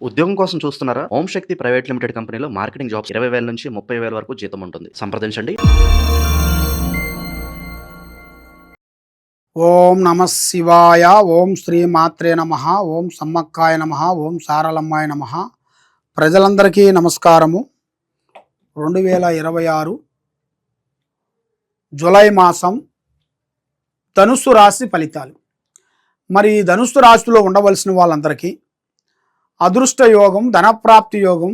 ఉద్యోగం కోసం చూస్తున్నారా? ఓం శక్తి ప్రైవేట్ లిమిటెడ్ కంపెనీలో మార్కెటింగ్ జాబ్స్ 20,000 నుంచి 30,000 వరకు జీతం ఉంటుంది. సంప్రదించండి. ఓం నమ శివాయ. ఓం శ్రీ మాత్రే నమ. ఓం సమ్మక్కాయ నమ. ఓం సారలమ్మాయ నమ. ప్రజలందరికీ నమస్కారము. 2026 జూలై మాసం ధనుస్సు రాశి ఫలితాలు. మరి ధనుస్సు రాశిలో ఉండవలసిన వాళ్ళందరికీ అదృష్ట యోగం, ధనప్రాప్తి యోగం,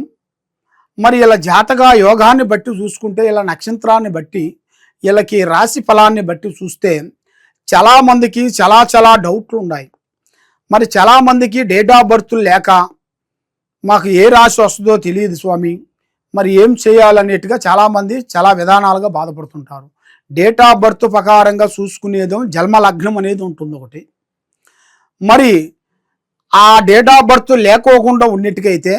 మరి ఇలా జాతక యోగాన్ని బట్టి చూసుకుంటే, ఇలా నక్షత్రాన్ని బట్టి, వీళ్ళకి రాశి ఫలాన్ని బట్టి చూస్తే చాలామందికి చాలా డౌట్లు ఉన్నాయి. మరి చాలామందికి డేట్ ఆఫ్ బర్త్ లేక మాకు ఏ రాశి వస్తుందో తెలియదు స్వామి, మరి ఏం చేయాలనేట్టుగా చాలామంది చాలా విధానాలుగా బాధపడుతుంటారు. డేట్ ఆఫ్ బర్త్ ప్రకారంగా చూసుకునేదో జన్మ లగ్నం అనేది ఉంటుంది ఒకటి. మరి ఆ డేట్ ఆఫ్ బర్త్ లేకోకుండా ఉన్నట్టుకైతే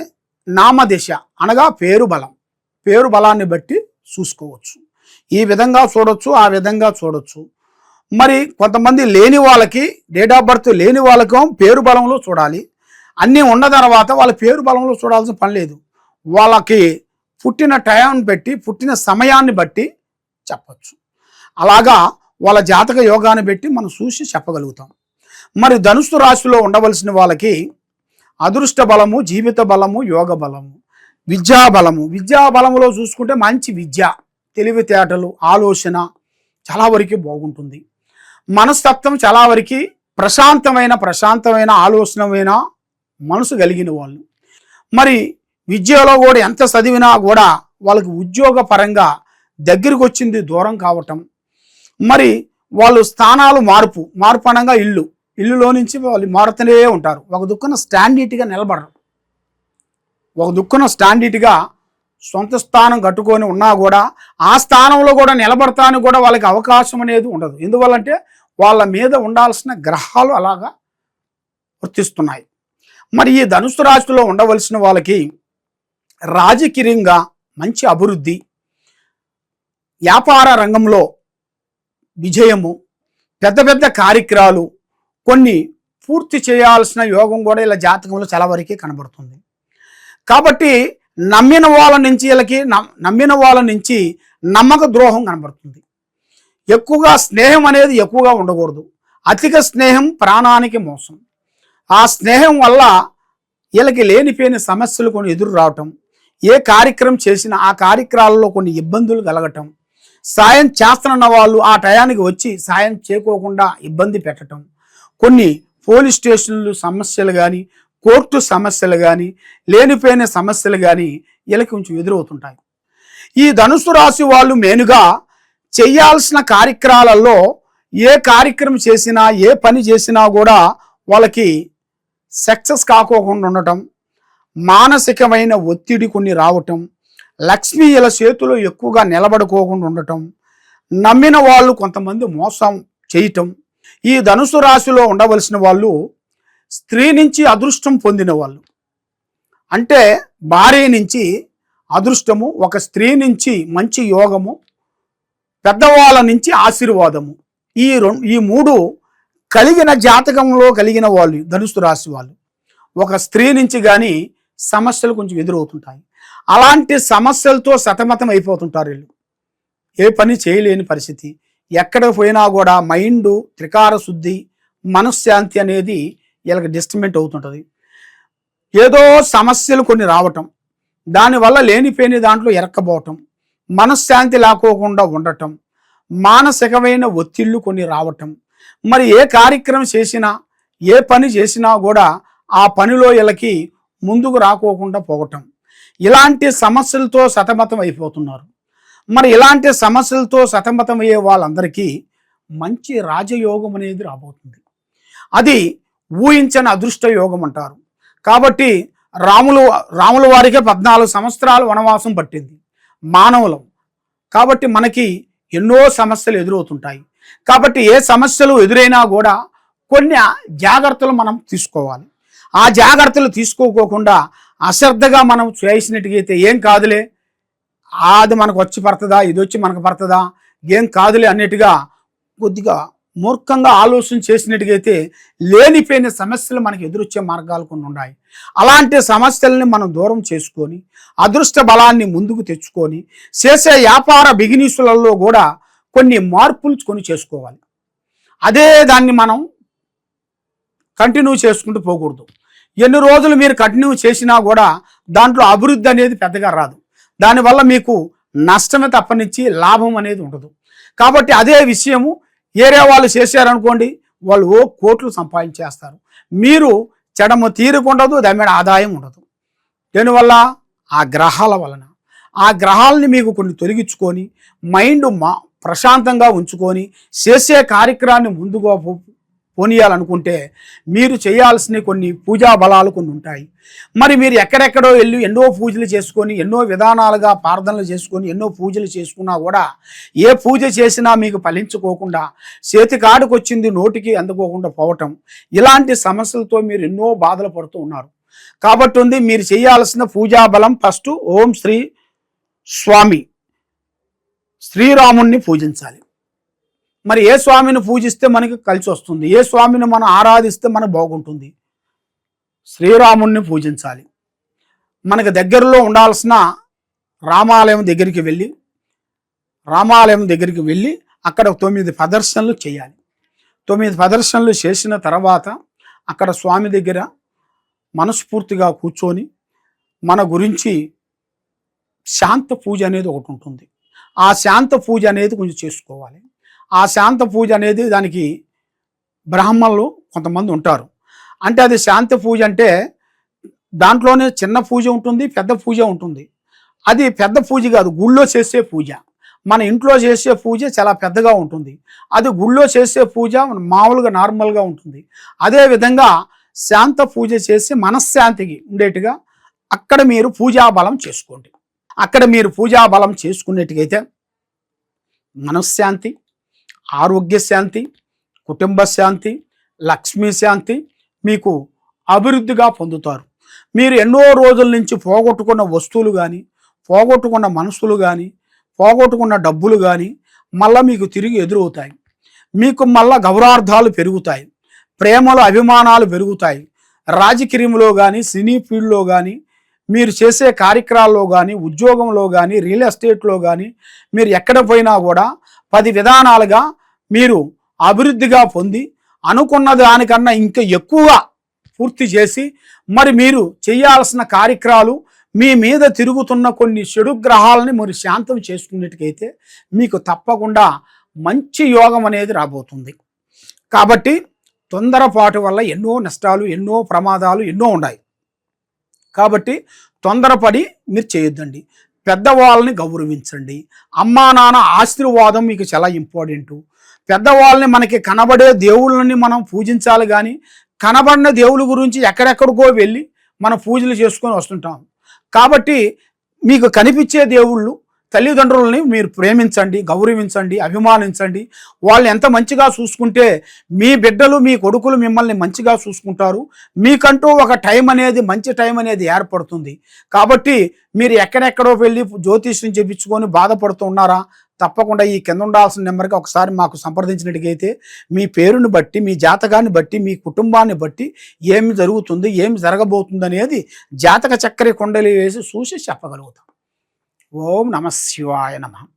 నామదిశ అనగా పేరు బలాన్ని బట్టి చూసుకోవచ్చు. ఈ విధంగా చూడొచ్చు, ఆ విధంగా చూడొచ్చు. మరి కొంతమంది లేని వాళ్ళకి, డేట్ ఆఫ్ బర్త్ లేని వాళ్ళకు పేరు బలంలో చూడాలి. అన్నీ ఉన్న తర్వాత వాళ్ళ పేరు బలంలో చూడాల్సిన పని లేదు. వాళ్ళకి పుట్టిన టయాన్ని బట్టి, పుట్టిన సమయాన్ని బట్టి చెప్పచ్చు. అలాగా వాళ్ళ జాతక యోగాన్ని బట్టి మనం చూసి చెప్పగలుగుతాం. మరి ధనుస్సు రాశిలో ఉండవలసిన వాళ్ళకి అదృష్ట బలము, జీవిత బలము, యోగ బలము, విద్యా బలములో చూసుకుంటే మంచి విద్య, తెలివితేటలు, ఆలోచన చాలా వరకు బాగుంటుంది. మనస్తత్వం చాలా వరకు ప్రశాంతమైన ఆలోచనమైన మనసు కలిగిన వాళ్ళు. మరి విద్యలో కూడా ఎంత చదివినా కూడా వాళ్ళకి ఉద్యోగ పరంగా దగ్గరికి వచ్చింది దూరం కావటం. మరి వాళ్ళు స్థానాలు మార్పు అనగా ఇల్లులో నుంచి వాళ్ళు మారుతూనే ఉంటారు. ఒక దుక్కున స్టాండర్డ్గా నిలబడరు. ఒక దుక్కున స్టాండర్డ్గా సొంత స్థానం కట్టుకొని ఉన్నా కూడా ఆ స్థానంలో కూడా నిలబడతాను కూడా వాళ్ళకి అవకాశం అనేది ఉండదు. ఎందువల్లంటే వాళ్ళ మీద ఉండాల్సిన గ్రహాలు అలాగా వర్తిస్తున్నాయి. మరి ఈ ధనుస్సు రాశిలో ఉండవలసిన వాళ్ళకి రాజకీయంగా మంచి అభివృద్ధి, వ్యాపార రంగంలో విజయము, పెద్ద కార్యక్రమాలు కొన్ని పూర్తి చేయాల్సిన యోగం కూడా ఇలా జాతకంలో చాలా వరకే కనబడుతుంది. కాబట్టి నమ్మిన వాళ్ళ నుంచి నమ్మక ద్రోహం కనబడుతుంది. ఎక్కువగా స్నేహం అనేది ఎక్కువగా ఉండకూడదు. అధిక స్నేహం ప్రాణానికి మోసం. ఆ స్నేహం వల్ల వీళ్ళకి లేనిపోయిన సమస్యలు కొన్ని ఎదురు రావటం, ఏ కార్యక్రమం చేసినా ఆ కార్యక్రమాలలో కొన్ని ఇబ్బందులు కలగటం, సాయం చేస్తున్న వాళ్ళు ఆ టయానికి వచ్చి సాయం చేయకోకుండా ఇబ్బంది పెట్టడం, కొన్ని పోలీస్ స్టేషన్లు సమస్యలు కానీ, కోర్టు సమస్యలు కానీ, లేనిపోయిన సమస్యలు కానీ వీళ్ళకి కొంచెం ఎదురవుతుంటాయి. ఈ ధనుస్సు రాశి వాళ్ళు మెయిన్గా చేయాల్సిన కార్యక్రమాలలో ఏ కార్యక్రమం చేసినా, ఏ పని చేసినా కూడా వాళ్ళకి సక్సెస్ కాకోకుండా ఉండటం, మానసికమైన ఒత్తిడి కొన్ని రావటం, లక్ష్మీ ఇలా చేతిలో ఎక్కువగా నిలబడుకోకుండా ఉండటం, నమ్మిన వాళ్ళు కొంతమంది మోసం చేయటం. ఈ ధనుసు రాశిలో ఉండవలసిన వాళ్ళు స్త్రీ నుంచి అదృష్టం పొందిన వాళ్ళు. అంటే భార్య నుంచి అదృష్టము, ఒక స్త్రీ నుంచి మంచి యోగము, పెద్దవాళ్ళ నుంచి ఆశీర్వాదము, ఈ మూడు కలిగిన జాతకంలో కలిగిన వాళ్ళు ధనుసు రాశి వాళ్ళు. ఒక స్త్రీ నుంచి కానీ సమస్యలు కొంచెం ఎదురవుతుంటాయి. అలాంటి సమస్యలతో సతమతం అయిపోతుంటారు వీళ్ళు. ఏ పని చేయలేని పరిస్థితి, ఎక్కడికి పోయినా కూడా మైండ్ త్రికార శుద్ధి, మనశ్శాంతి అనేది వీళ్ళకి డిస్టర్బెంట్ అవుతుంటుంది. ఏదో సమస్యలు కొన్ని రావటం, దానివల్ల లేనిపోయిన దాంట్లో ఎరక్కబోవటం, మనశ్శాంతి లేకోకుండా ఉండటం, మానసికమైన ఒత్తిళ్ళు కొన్ని రావటం. మరి ఏ కార్యక్రమం చేసినా, ఏ పని చేసినా కూడా ఆ పనిలో వీళ్ళకి ముందుకు రాకోకుండా పోవటం, ఇలాంటి సమస్యలతో సతమతం అయిపోతున్నారు. మరి ఇలాంటి సమస్యలతో సతమతం అయ్యే వాళ్ళందరికీ మంచి రాజయోగం అనేది రాబోతుంది. అది ఊహించని అదృష్ట యోగం అంటారు. కాబట్టి రాముల వారికే 14 సంవత్సరాలు వనవాసం పట్టింది మానవులం. కాబట్టి మనకి ఎన్నో సమస్యలు ఎదురవుతుంటాయి. కాబట్టి ఏ సమస్యలు ఎదురైనా కూడా కొన్ని జాగ్రత్తలు మనం తీసుకోవాలి. ఆ జాగ్రత్తలు తీసుకోకుండా అశ్రద్ధగా మనం చేసినట్టుగైతే ఏం కాదులే, అది మనకు వచ్చి పడుతుందా, ఇది వచ్చి మనకు పడుతుందా, ఏం కాదులే అన్నట్టుగా కొద్దిగా మూర్ఖంగా ఆలోచన చేసినట్టుగైతే లేనిపోయిన సమస్యలు మనకు ఎదురొచ్చే మార్గాలు కొన్ని ఉన్నాయి. అలాంటి సమస్యల్ని మనం దూరం చేసుకొని అదృష్ట బలాన్ని ముందుకు తెచ్చుకొని చేసే వ్యాపార బిజినెస్లలో కూడా కొన్ని మార్పులు చేసుకోవాలి. అదే దాన్ని మనం కంటిన్యూ చేసుకుంటూ పోకూడదు. ఎన్ని రోజులు మీరు కంటిన్యూ చేసినా కూడా దాంట్లో అభివృద్ధి అనేది పెద్దగా రాదు. దానివల్ల మీకు నష్టమే తప్పనిచ్చి లాభం అనేది ఉండదు. కాబట్టి అదే విషయము ఏరే వాళ్ళు చేశారనుకోండి, వాళ్ళు కోట్లు సంపాదించేస్తారు. మీరు చెడమ తీరుకుండదు, దాని మీద ఆదాయం ఉండదు. దీనివల్ల ఆ గ్రహాల వలన ఆ గ్రహాలని మీకు కొన్ని తొలగించుకొని మైండ్ ప్రశాంతంగా ఉంచుకొని చేసే కార్యక్రమాన్ని ముందుగా పోనీయాలనుకుంటే మీరు చేయాల్సిన కొన్ని పూజా బలాలు కొన్ని ఉంటాయి. మరి మీరు ఎక్కడెక్కడో వెళ్ళి ఎన్నో పూజలు చేసుకొని ఎన్నో విధానాలుగా ప్రార్థనలు చేసుకొని ఎన్నో పూజలు చేసుకున్నా కూడా ఏ పూజ చేసినా మీకు ఫలించుకోకుండా చేతికాడికి వచ్చింది నోటికి అందుకోకుండా పోవటం, ఇలాంటి సమస్యలతో మీరు ఎన్నో బాధలు పడుతూ ఉన్నారు. కాబట్టి మీరు చేయాల్సిన పూజా బలం ఫస్ట్ ఓం శ్రీ స్వామి శ్రీరాముణ్ణి పూజించాలి. మరి ఏ స్వామిని పూజిస్తే మనకి కలిసి వస్తుంది, ఏ స్వామిని మనం ఆరాధిస్తే మనకు బాగుంటుంది? శ్రీరాముణ్ణి పూజించాలి. మనకు దగ్గరలో ఉండాల్సిన రామాలయం దగ్గరికి వెళ్ళి అక్కడ 9 ప్రదర్శనలు చేయాలి. 9 ప్రదర్శనలు చేసిన తర్వాత అక్కడ స్వామి దగ్గర మనస్ఫూర్తిగా కూర్చొని మన గురించి శాంత పూజ అనేది ఒకటి ఉంటుంది. ఆ శాంత పూజ అనేది కొంచెం చేసుకోవాలి. ఆ శాంత పూజ అనేది దానికి బ్రాహ్మణులు కొంతమంది ఉంటారు. అంటే అది శాంత పూజ అంటే దాంట్లోనే చిన్న పూజ ఉంటుంది, పెద్ద పూజ ఉంటుంది. అది పెద్ద పూజ కాదు, గుళ్ళో చేసే పూజ. మన ఇంట్లో చేసే పూజ చాలా పెద్దగా ఉంటుంది. అది గుళ్ళో చేసే పూజ మామూలుగా నార్మల్గా ఉంటుంది. అదేవిధంగా శాంత పూజ చేసి మనశ్శాంతికి ఉండేట్టుగా అక్కడ మీరు పూజా బలం చేసుకోండి. అక్కడ మీరు పూజా బలం చేసుకునేట్టుగైతే మనశ్శాంతి, ఆరోగ్య శాంతి, కుటుంబ శాంతి, లక్ష్మీ శాంతి మీకు అభివృద్ధిగా పొందుతారు. మీరు ఎన్నో రోజుల నుంచి పోగొట్టుకున్న వస్తువులు కానీ, పోగొట్టుకున్న మనసులు కానీ, పోగొట్టుకున్న డబ్బులు కానీ మళ్ళీ మీకు తిరిగి ఎదురవుతాయి. మీకు మళ్ళా గౌరవార్థాలు పెరుగుతాయి, ప్రేమలు అభిమానాలు పెరుగుతాయి. రాజకీయంలో కానీ, సినీ ఫీల్డ్లో కానీ, మీరు చేసే కార్యక్రమాల్లో కానీ, ఉద్యోగంలో కానీ, రియల్ ఎస్టేట్లో కానీ మీరు ఎక్కడ పోయినా కూడా 10 విధానాలుగా మీరు అభివృద్ధిగా పొంది అనుకున్న దానికన్నా ఇంకా ఎక్కువగా పూర్తి చేసి మరి మీరు చేయాల్సిన కార్యక్రమాలు మీ మీద తిరుగుతున్న కొన్ని చెడు గ్రహాలని మీరు శాంతం చేసుకున్నట్టుకైతే మీకు తప్పకుండా మంచి యోగం అనేది రాబోతుంది. కాబట్టి తొందరపాటు వల్ల ఎన్నో నష్టాలు, ఎన్నో ప్రమాదాలు ఎన్నో ఉన్నాయి. కాబట్టి తొందరపడి మీరు చేయొద్దండి. పెద్దవాళ్ళని గౌరవించండి. అమ్మా నాన్న ఆశీర్వాదం మీకు చాలా ఇంపార్టెంటు. పెద్దవాళ్ళని మనకి కనబడే దేవుళ్ళని మనం పూజించాలి కానీ కనబడిన దేవుళ్ళ గురించి ఎక్కడెక్కడికో వెళ్ళి మనం పూజలు చేసుకొని వస్తుంటాం. కాబట్టి మీకు కనిపించే దేవుళ్ళు తల్లిదండ్రులని మీరు ప్రేమించండి, గౌరవించండి, అభిమానించండి. వాళ్ళు ఎంత మంచిగా చూసుకుంటే మీ బిడ్డలు, మీ కొడుకులు మిమ్మల్ని మంచిగా చూసుకుంటారు. మీకంటూ ఒక టైం అనేది, మంచి టైం అనేది ఏర్పడుతుంది. కాబట్టి మీరు ఎక్కడెక్కడో వెళ్ళి జ్యోతిష్యం చేయించుకొని బాధపడుతూ ఉన్నారా? తప్పకుండా ఈ కింద ఉండాల్సిన నెంబర్కి ఒకసారి మాకు సంప్రదించినట్టుగైతే మీ పేరుని బట్టి, మీ జాతకాన్ని బట్టి, మీ కుటుంబాన్ని బట్టి ఏమి జరుగుతుంది, ఏమి జరగబోతుంది అనేది జాతక చక్కెర కొండలు వేసి చూసి చెప్పగలుగుతాం. ఓం నమ శివాయ నమః.